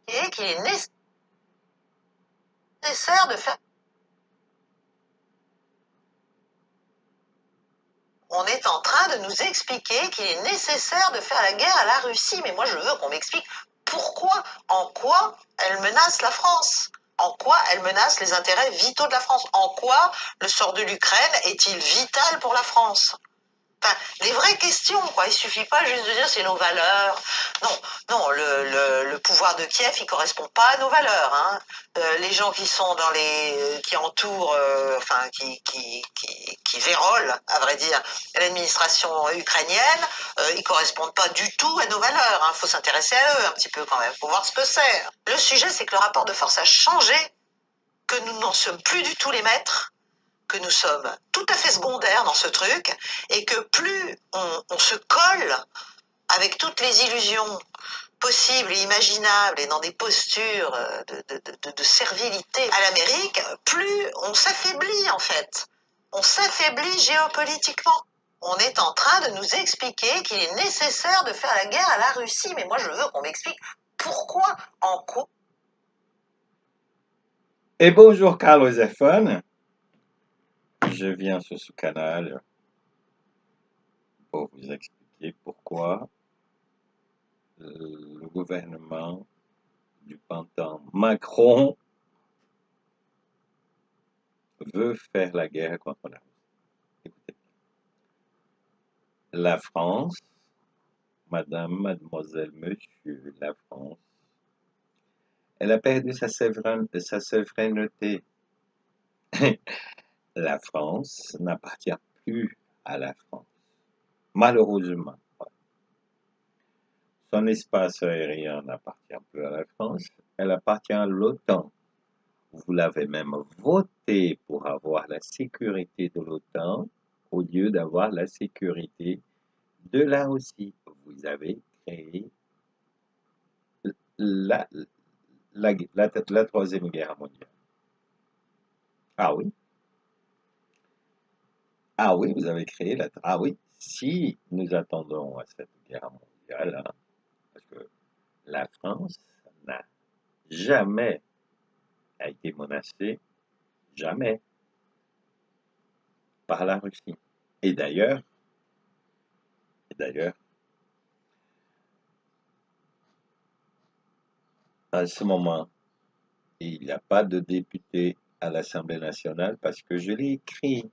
et qu'il est nécessaire de faire. On est en train de nous expliquer qu'il est nécessaire de faire la guerre à la Russie. Mais moi, je veux qu'on m'explique pourquoi, en quoi elle menace la France. En quoi elle menace les intérêts vitaux de la France. En quoi le sort de l'Ukraine est-il vital pour la France. Enfin, des vraies questions, quoi. Il suffit pas juste de dire c'est nos valeurs. Non, non, le pouvoir de Kiev, il correspond pas à nos valeurs. Hein. Les gens qui sont dans qui entourent, enfin, qui vérolent, à vrai dire, l'administration ukrainienne, ils correspondent pas du tout à nos valeurs. Hein. Faut s'intéresser à eux un petit peu quand même. Faut voir ce que c'est. Le sujet, c'est que le rapport de force a changé, que nous n'en sommes plus du tout les maîtres, que nous sommes tout à fait secondaires dans ce truc et que plus on se colle avec toutes les illusions possibles et imaginables et dans des postures de servilité à l'Amérique, plus on s'affaiblit en fait. On s'affaiblit géopolitiquement. On est en train de nous expliquer qu'il est nécessaire de faire la guerre à la Russie, mais moi je veux qu'on m'explique pourquoi, en quoi. Et bonjour Carlos Zeffon, je viens sur ce canal pour vous expliquer pourquoi le gouvernement du printemps Macron veut faire la guerre contre la Russie. Écoutez, la France, madame, mademoiselle, monsieur, la France, elle a perdu sa souveraineté. La France n'appartient plus à la France, malheureusement. Son espace aérien n'appartient plus à la France, elle appartient à l'OTAN. Vous l'avez même voté pour avoir la sécurité de l'OTAN au lieu d'avoir la sécurité de la Russie. Vous avez créé la, la Troisième Guerre mondiale. Ah oui? Ah oui, vous avez créé la... Ah oui, si nous attendons à cette guerre mondiale, hein, parce que la France n'a jamais été menacée, jamais, par la Russie. Et d'ailleurs, en ce moment, il n'y a pas de député à l'Assemblée nationale parce que je l'ai écrit,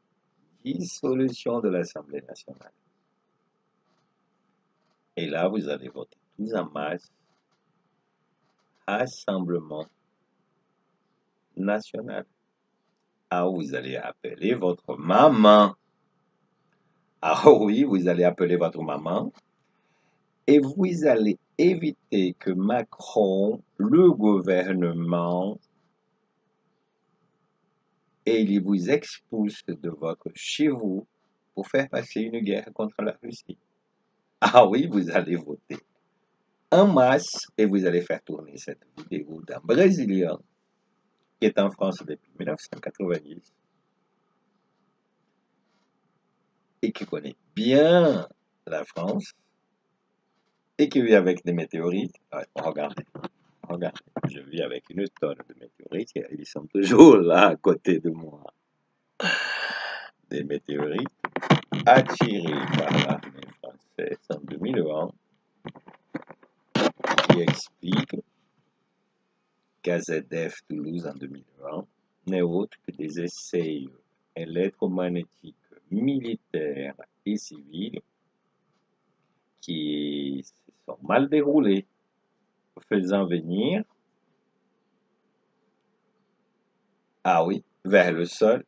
dissolution de l'Assemblée nationale. Et là, vous allez voter tous en masse, Rassemblement national. Ah, vous allez appeler votre maman. Ah oui, vous allez appeler votre maman. Et vous allez éviter que Macron, le gouvernement, et il vous expulse de votre chez vous pour faire passer une guerre contre la Russie. Ah oui, vous allez voter en masse et vous allez faire tourner cette vidéo d'un Brésilien qui est en France depuis 1990 et qui connaît bien la France et qui vit avec des météorites. Ouais, regardez, regardez, je vis avec une tonne de météorites et ils sont toujours là à côté de moi. Des météorites attirées par l'armée française en 2020 qui explique KZF Toulouse en 2020 n'est autre que des essais électromagnétiques militaires et civils qui se sont mal déroulés, faisant venir, ah oui, vers le sol,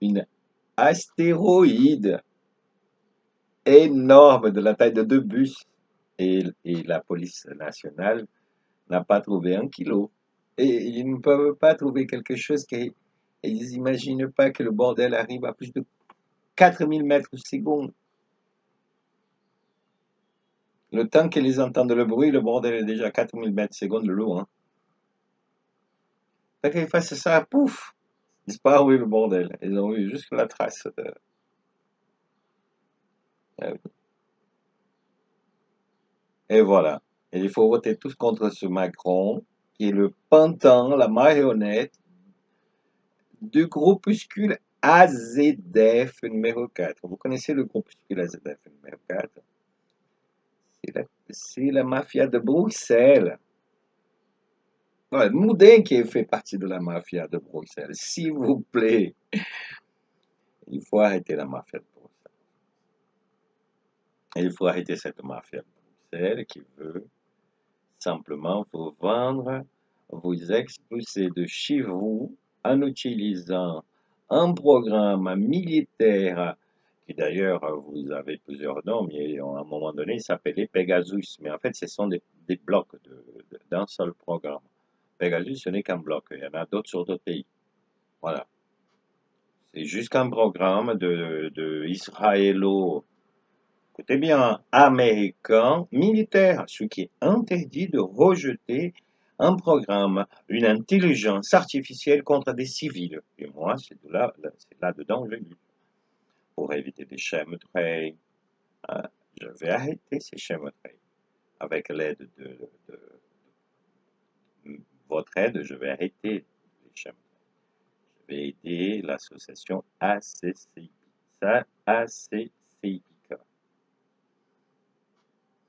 une astéroïde énorme de la taille de 2 bus. Et la police nationale n'a pas trouvé 1 kilo. Et ils ne peuvent pas trouver quelque chose qui... Et ils n'imaginent pas que le bordel arrive à plus de 4000 mètres secondes. Le temps qu'ils entendent le bruit, le bordel est déjà à 4000 mètres secondes de l'eau. Hein. Fait qu'ils fassent ça, pouf, disparu le bordel. Ils ont eu juste la trace. Ah oui. Et voilà. Et il faut voter tous contre ce Macron qui est le pantin, la marionnette du groupuscule AZF numéro 4. Vous connaissez le groupuscule AZF numéro 4? C'est la mafia de Bruxelles. Ouais, Moudin qui fait partie de la mafia de Bruxelles. S'il vous plaît, il faut arrêter la mafia de Bruxelles. Et il faut arrêter cette mafia de Bruxelles qui veut simplement vous vendre, vous expulser de chez vous en utilisant un programme militaire qui d'ailleurs, vous avez plusieurs noms, mais à un moment donné, il s'appelait Pegasus. Mais en fait, ce sont des blocs d'un seul programme. Pegasus, ce n'est qu'un bloc. Il y en a d'autres sur d'autres pays. Voilà. C'est juste un programme de israélo, écoutez bien, américain militaire, ce qui est interdit de rejeter un programme, une intelligence artificielle contre des civils. Et moi, c'est là-dedans que je lutte. Pour éviter des chemtrails, hein, je vais arrêter ces chemtrails. Avec l'aide de votre aide, je vais arrêter les chemtrails. Je vais aider l'association ACCIP. Ça, ACCIP.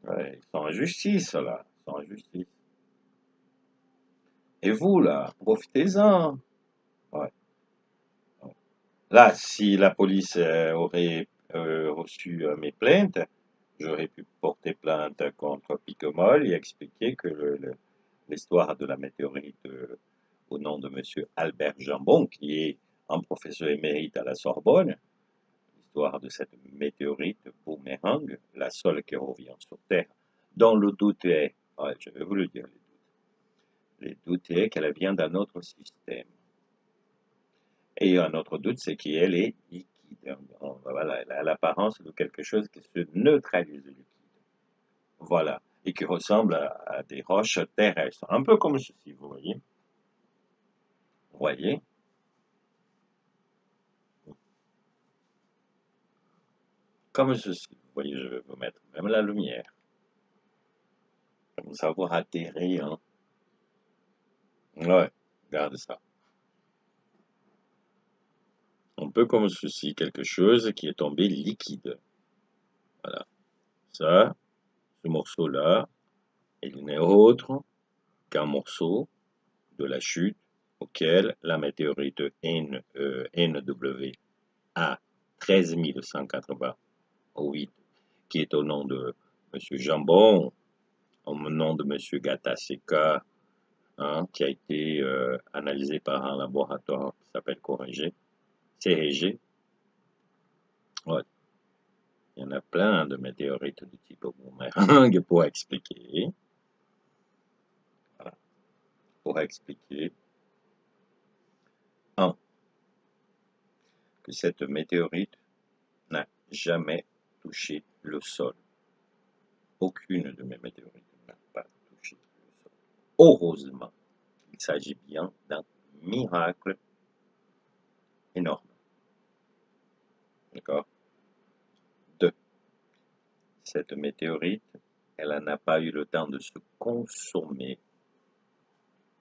Ouais, ils sont en justice, là. Ils sont en justice. Et vous, là, profitez-en. Ouais. Là, si la police aurait reçu mes plaintes, j'aurais pu porter plainte contre Picomol et expliquer que l'histoire de la météorite au nom de M. Albert Jambon, qui est un professeur émérite à la Sorbonne, l'histoire de cette météorite boomerang, la seule qui revient sur Terre, dont le doute est, ouais, je vais vous le dire, les doutes est qu'elle vient d'un autre système. Et un autre doute, c'est qu'elle est liquide. Voilà, elle a l'apparence de quelque chose qui se neutralise liquide. Voilà, et qui ressemble à des roches terrestres, un peu comme ceci, vous voyez. Vous voyez, comme ceci. Vous voyez, je vais vous mettre même la lumière. Comme ça, vous atterrez, hein. Ouais, regardez ça. Un peu comme ceci, quelque chose qui est tombé liquide. Voilà. Ça, ce morceau-là, il n'est autre qu'un morceau de la chute auquel la météorite NWA 13188, qui est au nom de M. Jambon, au nom de M. Gataseka, hein, qui a été analysé par un laboratoire qui s'appelle CRG. Ouais. Il y en a plein de météorites de type boomerang pour expliquer. Voilà. Pour expliquer. Un, que cette météorite n'a jamais touché le sol. Aucune de mes météorites n'a pas touché le sol. Heureusement, il s'agit bien d'un miracle énorme. D'accord? 2. Cette météorite, elle n'a pas eu le temps de se consommer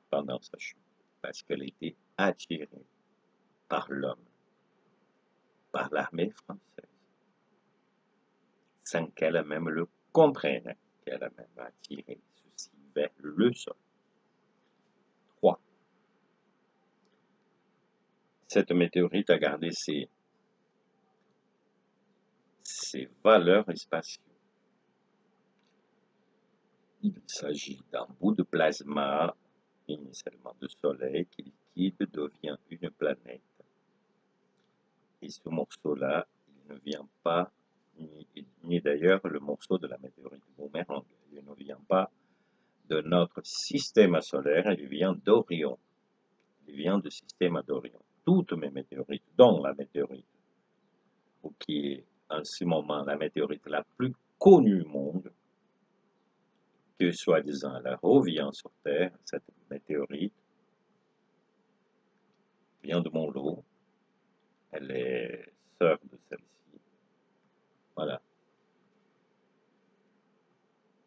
pendant sa chute, parce qu'elle était attirée par l'homme, par l'armée française, sans qu'elle même le comprenne, qu'elle a même attiré ceci vers le sol. 3. Cette météorite a gardé ses valeurs spatiales. Il s'agit d'un bout de plasma, initialement de soleil, qui liquide devient une planète. Et ce morceau-là, il ne vient pas, ni d'ailleurs le morceau de la météorite boomerang, il ne vient pas de notre système solaire, il vient d'Orion. Il vient du système d'Orion. Toutes mes météorites, dont la météorite, qui est en ce moment la météorite la plus connue au monde, que soi-disant elle revient sur Terre, cette météorite vient de mon lot, elle est sœur de celle-ci, voilà.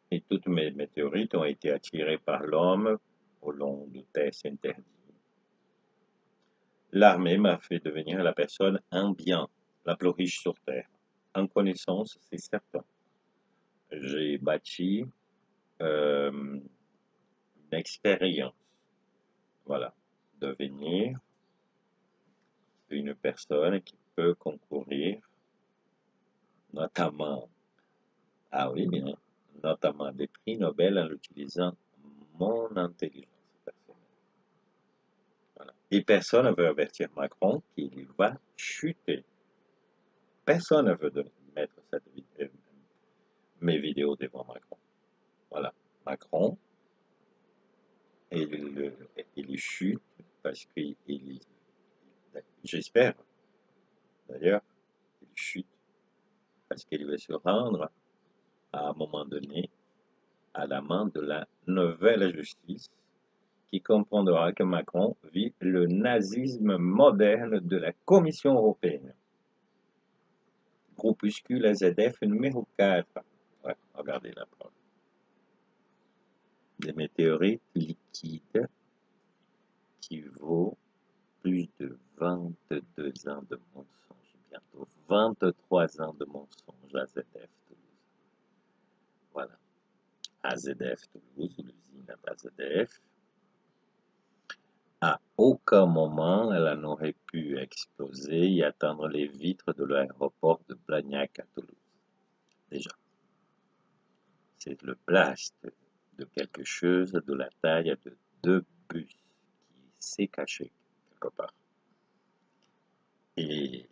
Et toutes mes météorites ont été attirées par l'homme au long de tests interdits. L'armée m'a fait devenir la personne en bien, la plus riche sur Terre. En connaissance, c'est certain. J'ai bâti une expérience. Voilà. Devenir une personne qui peut concourir, notamment, ah oui, bien, notamment des prix Nobel en utilisant mon intelligence personnelle. Voilà. Et personne ne veut avertir Macron qu'il va chuter. Personne ne veut mettre mes vidéos devant Macron. Voilà. Macron, il chute parce qu'il, j'espère d'ailleurs, il chute parce qu'il veut se rendre à un moment donné à la main de la nouvelle justice qui comprendra que Macron vit le nazisme moderne de la Commission européenne. Groupuscule AZF numéro 4. Ouais, regardez la preuve. Des météorites liquides qui vaut plus de 22 ans de mensonges, bientôt 23 ans de mensonges AZF Toulouse. Voilà. AZF Toulouse, l'usine AZF. À aucun moment elle n'aurait pu exploser et atteindre les vitres de l'aéroport de Blagnac à Toulouse. Déjà, c'est le blast de quelque chose de la taille de 2 bus qui s'est caché quelque part. Et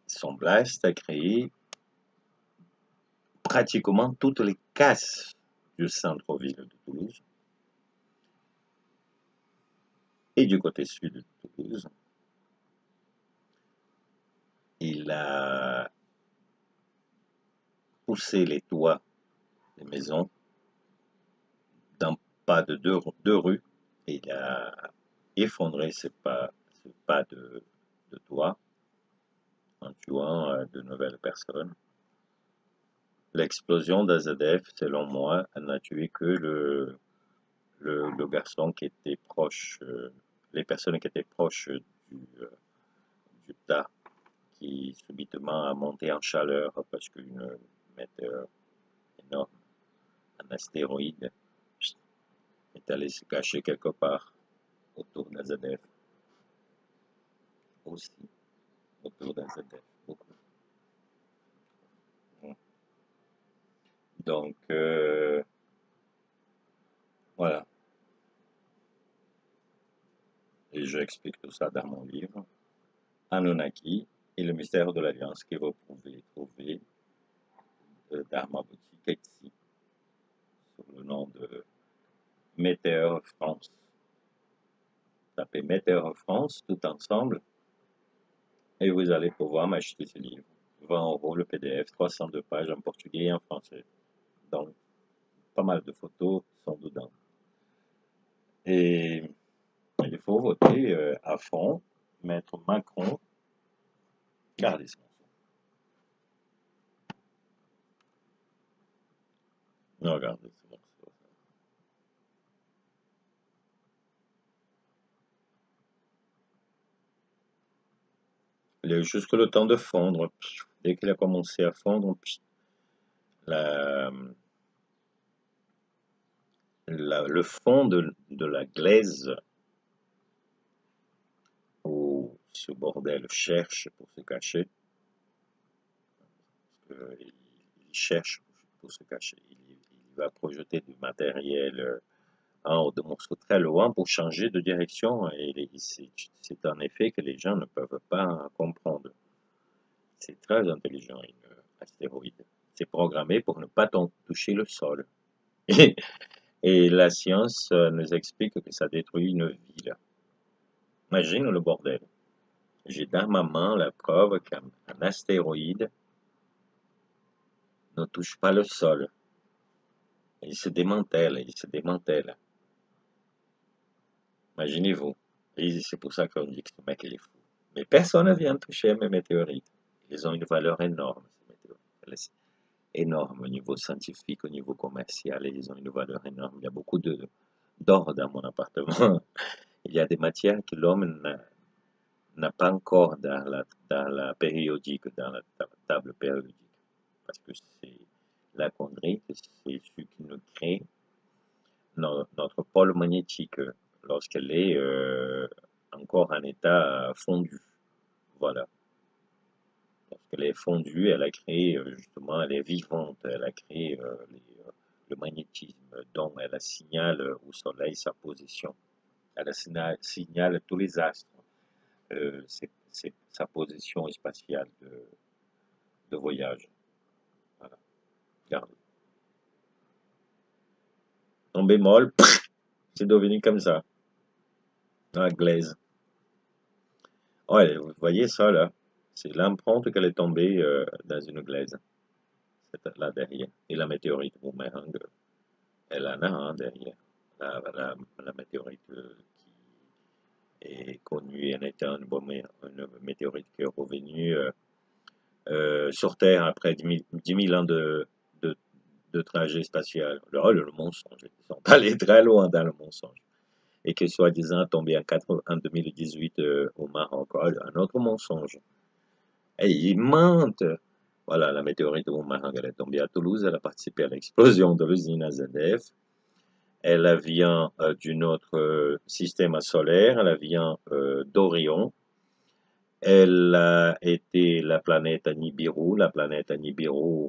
son blast a créé pratiquement toutes les casses du centre-ville de Toulouse et du côté sud de Toulouse. Il a poussé les toits des maisons d'un pas de deux rues et il a effondré ce pas de toit en tuant de nouvelles personnes. L'explosion d'AZF, selon moi, n'a tué que le garçon qui était proche, les personnes qui étaient proches du tas qui subitement a monté en chaleur parce qu'une météore énorme, un astéroïde, est allé se cacher quelque part autour d'AZF. Aussi, autour d'AZF, beaucoup. Donc, voilà. Et j'explique tout ça dans mon livre, Anunnaki et le mystère de l'Alliance, que vous pouvez trouver d'Arma Boutique ici, sous le nom de Météor France. Tapez Météor France tout ensemble et vous allez pouvoir m'acheter ce livre. 20 € le PDF, 302 pages en portugais et en français. Donc, pas mal de photos sont dedans. Et il faut voter à fond, mettre Macron. Regardez ça. Non, regardez, c'est bon. Il a eu juste le temps de fondre. Dès qu'il a commencé à fondre, le fond de la glaise où ce bordel cherche pour se cacher, il cherche pour se cacher. Il va projeter du matériel en haut de morceaux très loin pour changer de direction et c'est un effet que les gens ne peuvent pas comprendre. C'est très intelligent, une astéroïde. C'est programmé pour ne pas toucher le sol. Et la science nous explique que ça détruit une ville. Imagine le bordel. J'ai dans ma main la preuve qu'un astéroïde ne touche pas le sol. Il se démantèle, il se démantèle. Imaginez-vous. Et c'est pour ça qu'on dit que ce mec il est fou. Mais personne ne vient toucher mes météorites. Ils ont une valeur énorme, ces météorites. Énorme au niveau scientifique, au niveau commercial, et ils ont une valeur énorme. Il y a beaucoup de d'or dans mon appartement. Il y a des matières que l'homme n'a pas encore dans la périodique, dans la table périodique. Parce que c'est la chondrite, c'est ce qui nous crée notre pôle magnétique lorsqu'elle est encore en état fondu. Voilà. Lorsqu'elle est fondue, elle a créé justement, elle est vivante, elle a créé le magnétisme, dont elle signale au Soleil sa position. Elle signale tous les astres, c'est sa position spatiale de voyage. Voilà. Regardez. En bémol, c'est devenu comme ça, dans la glaise. Ouais, vous voyez ça là? C'est l'empreinte qu'elle est tombée dans une glaise. C'est là derrière. Et la météorite boomerang, elle en a un derrière. La météorite qui est connue en étant une météorite qui est revenue sur Terre après 10 000 ans de trajet spatial. Le mensonge. Ils sont allés très loin dans le mensonge. Et que soi-disant tombé en 2018 au Maroc. Un autre mensonge. Et ils mentent. Voilà, la météorite au Maroc, elle est tombée à Toulouse. Elle a participé à l'explosion de l'usine AZF. Elle vient d'un autre système solaire. Elle vient d'Orion. Elle a été la planète Nibiru. La planète Nibiru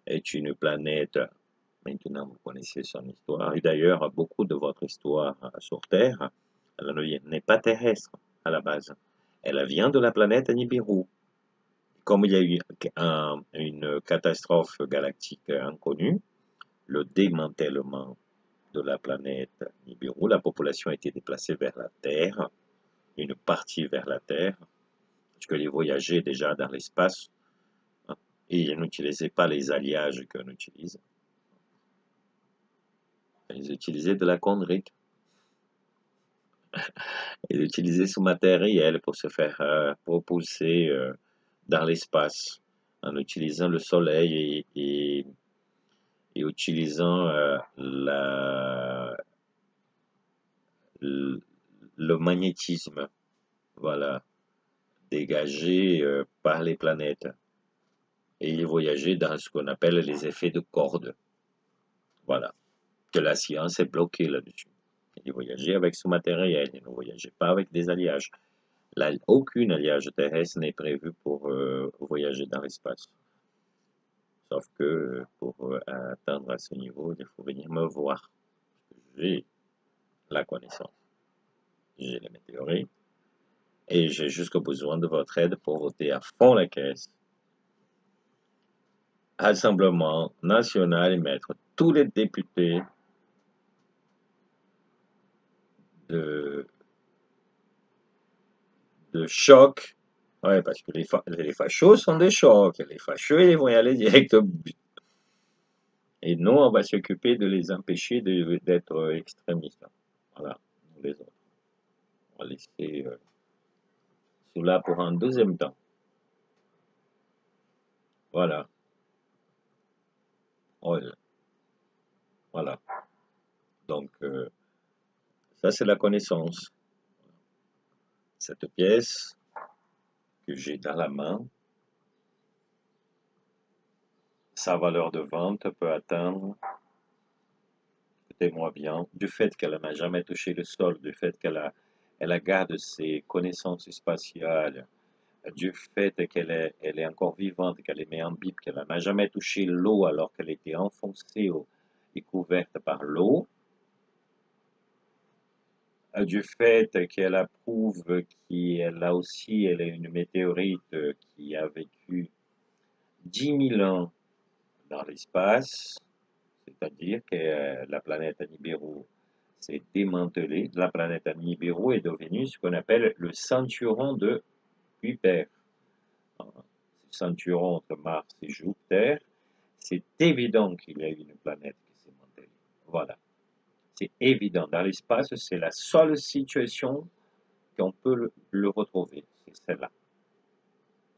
est une planète, maintenant vous connaissez son histoire, et d'ailleurs beaucoup de votre histoire sur Terre, elle n'est pas terrestre à la base. Elle vient de la planète Nibiru. Comme il y a eu une catastrophe galactique inconnue, le démantèlement de la planète Nibiru, la population a été déplacée vers la Terre, une partie vers la Terre, parce qu'elle voyageait déjà dans l'espace, hein, et ils n'utilisaient pas les alliages qu'on utilise. Ils utilisaient de la chondrite. Ils utilisaient ce matériel pour se faire propulser dans l'espace, en utilisant le soleil et utilisant le magnétisme, voilà, dégagé par les planètes. Et ils voyageaient dans ce qu'on appelle les effets de corde. Voilà, que la science est bloquée là-dessus. Ils voyageaient avec ce matériel, ils ne voyageaient pas avec des alliages. Aucun alliage terrestre n'est prévu pour voyager dans l'espace. Sauf que pour atteindre à ce niveau, il faut venir me voir. J'ai la connaissance, j'ai les météorites, et j'ai jusqu'au besoin de votre aide pour voter à fond la caisse. Rassemblement national et mettre tous les députés de choc. Ouais, parce que les fachos sont des chocs. Les fachos, ils vont y aller direct au but. Et nous, on va s'occuper de les empêcher d'être extrémistes. Voilà, les autres. On va laisser cela pour un deuxième temps. Voilà. Voilà. Donc, ça, c'est la connaissance. Cette pièce que j'ai dans la main, sa valeur de vente peut atteindre, écoutez-moi bien, du fait qu'elle n'a jamais touché le sol, du fait qu'elle garde ses connaissances spatiales, du fait qu'elle est encore vivante, qu'elle est méambip, qu'elle n'a jamais touché l'eau alors qu'elle était enfoncée et couverte par l'eau, du fait qu'elle approuve qu'elle a aussi, elle est une météorite qui a vécu 10 000 ans dans l'espace, c'est-à-dire que la planète Nibiru s'est démantelée. La planète Nibiru est devenue ce qu'on appelle le ceinturon de Kuiper. Ce ceinturon entre Mars et Jupiter, c'est évident qu'il y a une planète qui s'est mantelée. Voilà. C'est évident. Dans l'espace, c'est la seule situation qu'on peut le retrouver. C'est celle-là.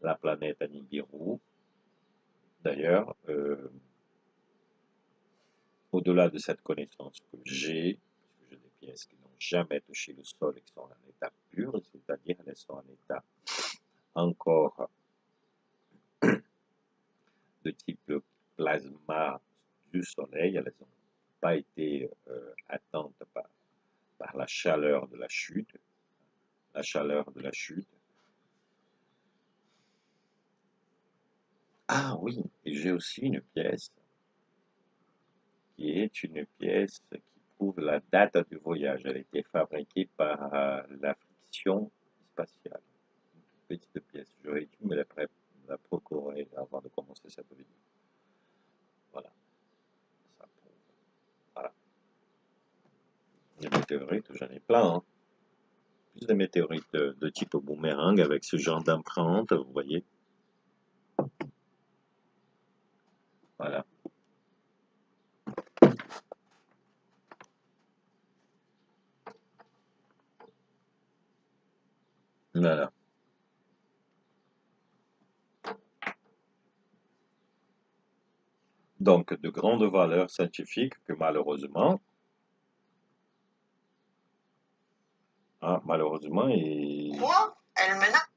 La planète Nibiru. D'ailleurs, au-delà de cette connaissance que j'ai pièces qui n'ont jamais touché le sol et qui sont en état pur, c'est-à-dire elles sont en état encore de type plasma du soleil, elles n'ont pas été atteintes par la chaleur de la chute. La chaleur de la chute. Ah oui, et j'ai aussi une pièce qui est une pièce qui prouve la date du voyage. Elle a été fabriquée par la friction spatiale. Une petite pièce. J'aurais dû me la procurer avant de commencer cette vidéo. Voilà. Ça prouve. Voilà. Les météorites, j'en ai plein. Hein. Plus de météorites de type boomerang avec ce genre d'empreinte, vous voyez. Voilà. Voilà. Donc, de grandes valeurs scientifiques que malheureusement, Quoi? Elle menace.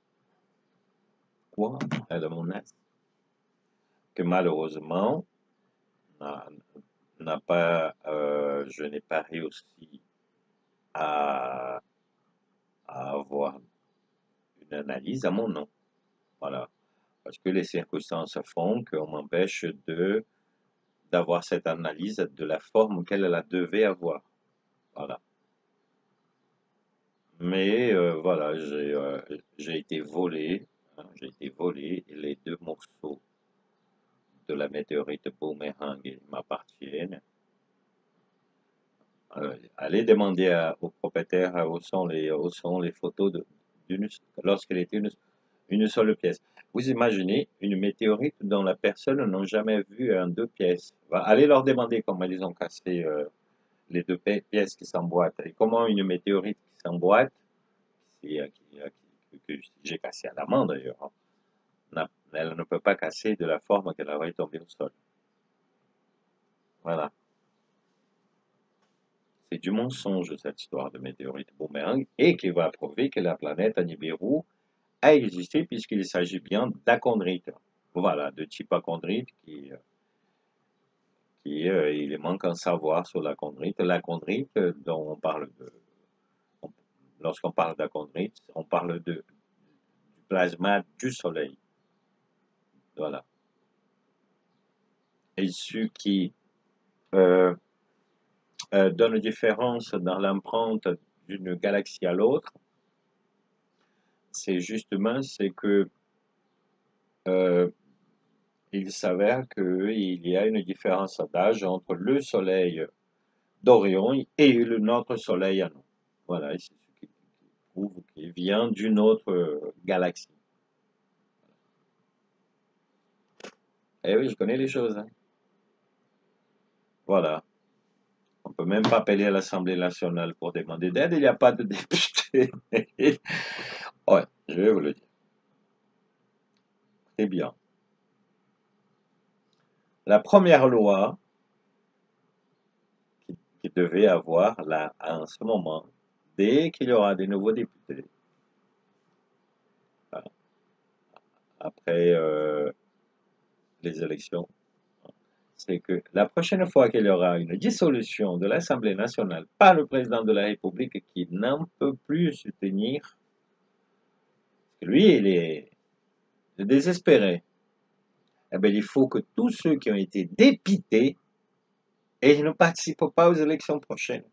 Quoi? Elle est mon as. Que malheureusement, n'a pas, je n'ai pas réussi à, à avoir une analyse à mon nom. Voilà. Parce que les circonstances font qu'on m'empêche d'avoir cette analyse de la forme qu'elle la devait avoir. Voilà. Mais voilà, j'ai été volé, hein, j'ai été volé et les 2 morceaux de la météorite boomerang m'appartiennent. Allez demander au propriétaire où sont les photos lorsqu'elle était une seule pièce. Vous imaginez une météorite dont la personne n'a jamais vu en 2 pièces. Allez leur demander comment ils ont cassé les 2 pièces qui s'emboîtent et comment une météorite qui s'emboîte, que j'ai cassé à la main d'ailleurs, hein, elle ne peut pas casser de la forme qu'elle aurait tombée au sol. Voilà. C'est du mensonge cette histoire de météorite boomerang et qui va prouver que la planète Nibiru a existé puisqu'il s'agit bien d'achondrites. Voilà, de type achondrite il manque un savoir sur l'achondrite. L'achondrite dont on parle lorsqu'on parle d'achondrite, on parle du plasma du soleil. Voilà. Et ce qui donne différence dans l'empreinte d'une galaxie à l'autre, c'est justement que il s'avère qu'il y a une différence d'âge entre le soleil d'Orion et notre soleil à nous. Voilà, c'est ce qui prouve qu'il vient d'une autre galaxie. Eh oui, je connais les choses. Hein. Voilà. On ne peut même pas appeler à l'Assemblée nationale pour demander d'aide, il n'y a pas de député. Ouais, je vais vous le dire. Très bien. La première loi qui devait avoir là, en ce moment, dès qu'il y aura des nouveaux députés, après les élections, c'est que la prochaine fois qu'il y aura une dissolution de l'Assemblée nationale par le président de la République qui n'en peut plus se tenir, lui, il est désespéré, eh bien, il faut que tous ceux qui ont été dépités et ne participent pas aux élections prochaines.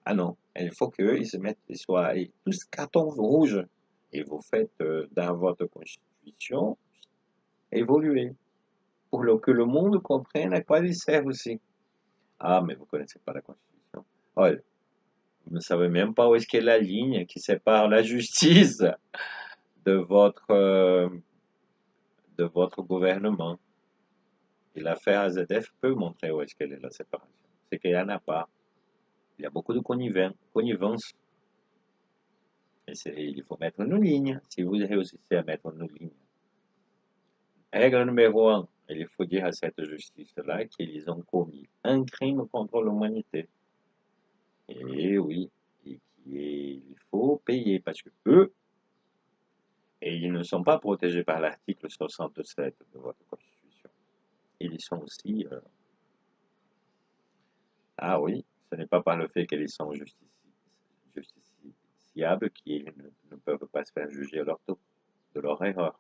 Ah non, il faut qu'eux, ils se mettent, ils soient tous cartons rouges. Et vous faites dans votre constitution évoluer pour que le monde comprenne à quoi il sert aussi. Ah, mais vous ne connaissez pas la constitution. Ouais, vous ne savez même pas où est-ce qu'est la ligne qui sépare la justice de votre gouvernement. Et l'affaire AZF peut montrer où est-ce qu'elle est la séparation. C'est qu'il n'y en a pas. Il y a beaucoup de connivence. Et il faut mettre une ligne. Si vous réussissez à mettre une ligne. Règle numéro 1, il faut dire à cette justice-là qu'ils ont commis un crime contre l'humanité. Et oui, il faut payer parce que eux, et ils ne sont pas protégés par l'article 67 de votre Constitution. Ils sont aussi, ah oui, ce n'est pas par le fait qu'ils sont justiciables qu'ils ne peuvent pas se faire juger à leur tour de leur erreur.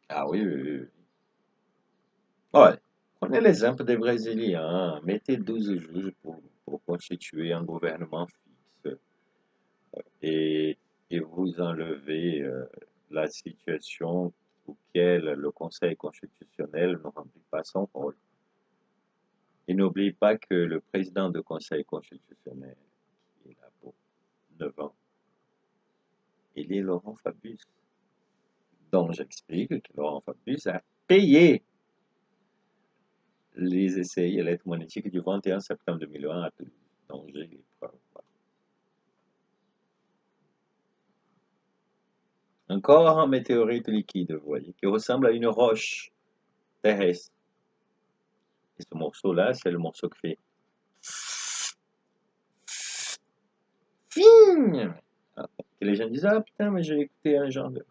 Ah oui, oui, oui, oui. Ouais. Prenez l'exemple des Brésiliens, mettez 12 juges pour constituer un gouvernement fixe et, et vous enlevez la situation auquel le Conseil constitutionnel ne remplit pas son rôle. Et n'oubliez pas que le président du Conseil constitutionnel, qui est là pour 9 ans, il est Laurent Fabius. Donc j'explique que Laurent Fabius a payé les essais électromagnétiques du 21 septembre 2001 à Toulouse. Donc j'ai les preuves. Un corps en météorite liquide, vous voyez, qui ressemble à une roche terrestre. Et ce morceau-là, c'est le morceau qui fait FING. Et les gens disent, ah putain, mais j'ai écouté un genre de...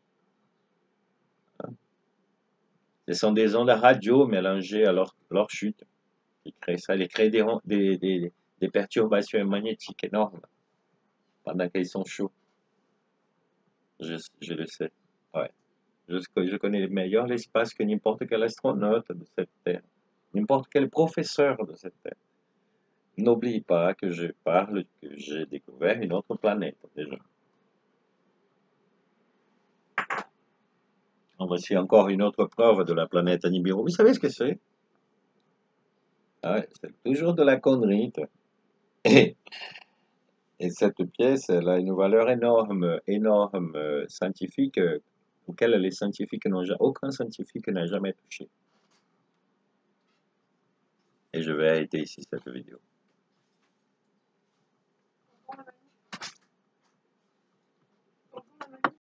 Ce sont des ondes radio mélangées à leur chute qui créent ça. Ils créent des perturbations magnétiques énormes pendant qu'ils sont chauds. Je le sais. Ouais. Je connais meilleur l'espace que n'importe quel astronaute de cette Terre, n'importe quel professeur de cette Terre. N'oublie pas que je parle que j'ai découvert une autre planète déjà. Voici encore une autre preuve de la planète Nibiru. Vous savez ce que c'est? Ah ouais, c'est toujours de la connerie. Et, et cette pièce, elle a une valeur énorme, énorme, scientifique, auquel les scientifiques aucun scientifique n'a jamais touché. Et je vais arrêter ici cette vidéo.